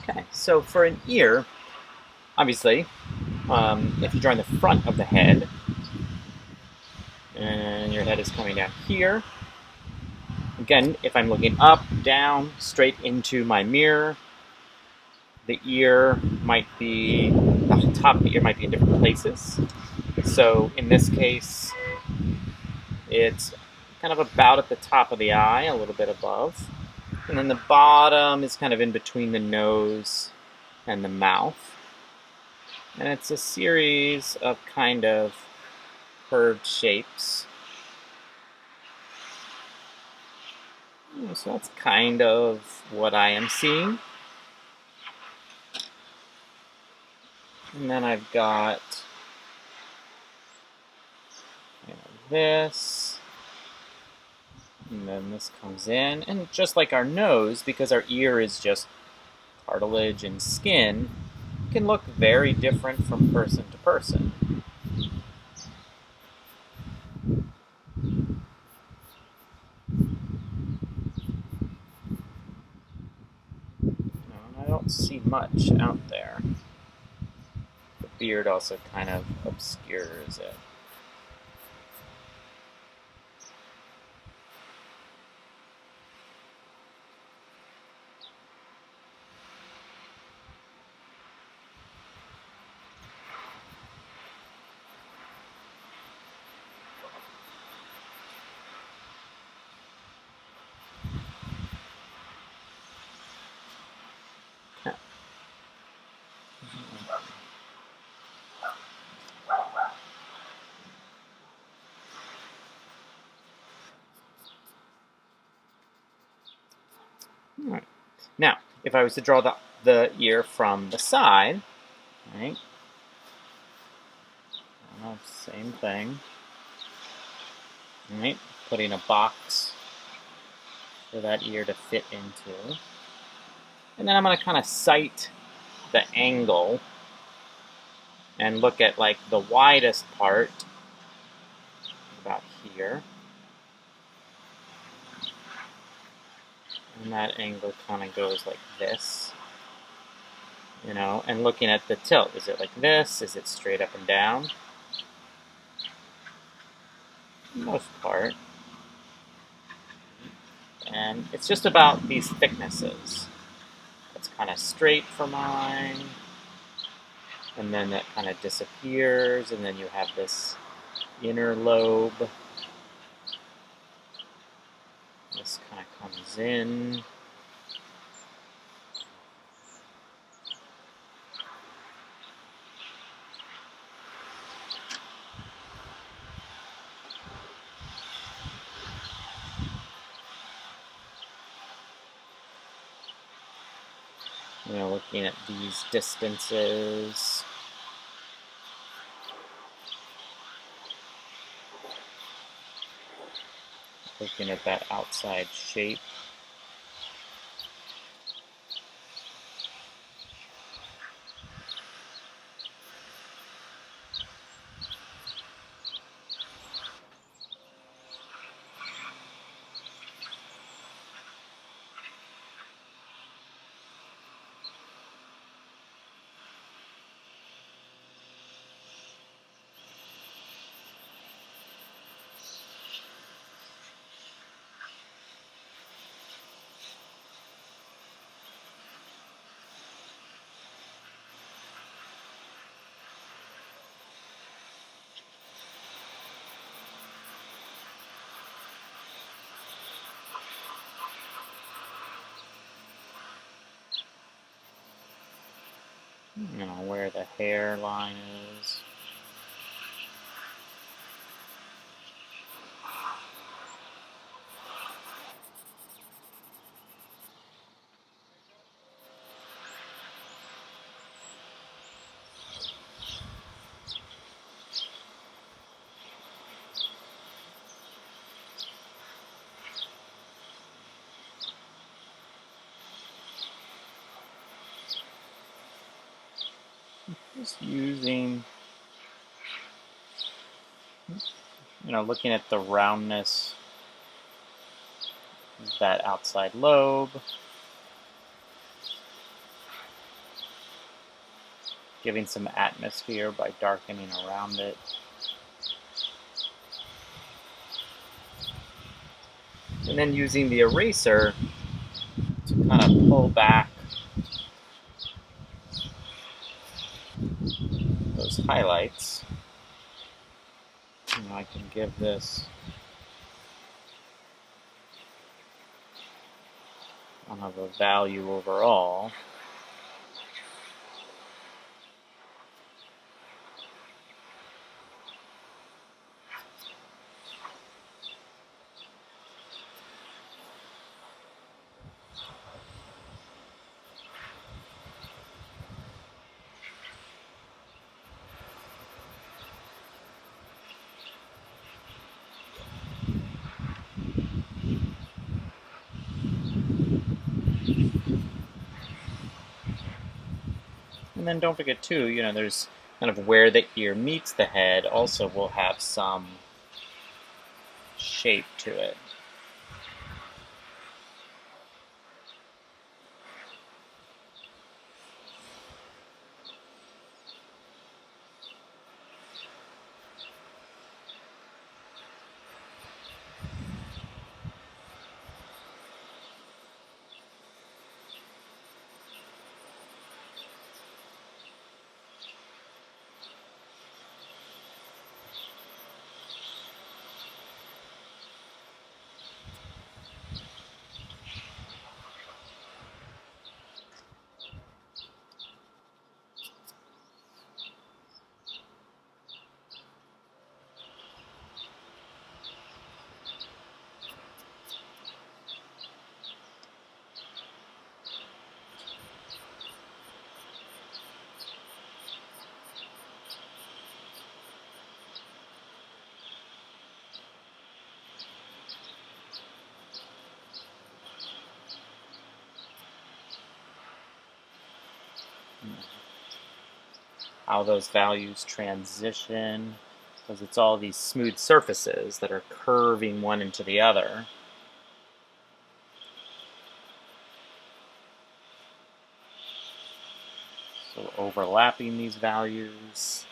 Okay, so for an ear, obviously, if you draw in the front of the head, and your head is coming down here, again, if I'm looking up, down, straight into my mirror, the top of the ear might be in different places. So in this case, it's kind of about at the top of the eye, a little bit above. And then the bottom is kind of in between the nose and the mouth. And it's a series of kind of curved shapes. So that's kind of what I am seeing. And then I've got this. And then this comes in. And just like our nose, because our ear is just cartilage and skin, it can look very different from person to person. And I don't see much out there. The beard also kind of obscures it. All right. Now, if I was to draw the ear from the side, right? Same thing. Right? Putting a box for that ear to fit into. And then I'm going to kind of sight the angle and look at like the widest part about here. And that angle kind of goes like this. And looking at the tilt. Is it like this? Is it straight up and down? For the most part. And it's just about these thicknesses. It's kind of straight for mine. And then that kind of disappears. And then you have this inner lobe. This kind of comes in. Looking at these distances. Looking at that outside shape. Where the hairline is. Just using, looking at the roundness of that outside lobe. giving some atmosphere by darkening around it. And then using the eraser to kind of pull back those highlights. I can give this kind of a value overall. And then don't forget too, there's kind of where the ear meets the head also will have some shape to it. How those values transition, because it's all these smooth surfaces that are curving one into the other. So overlapping these values.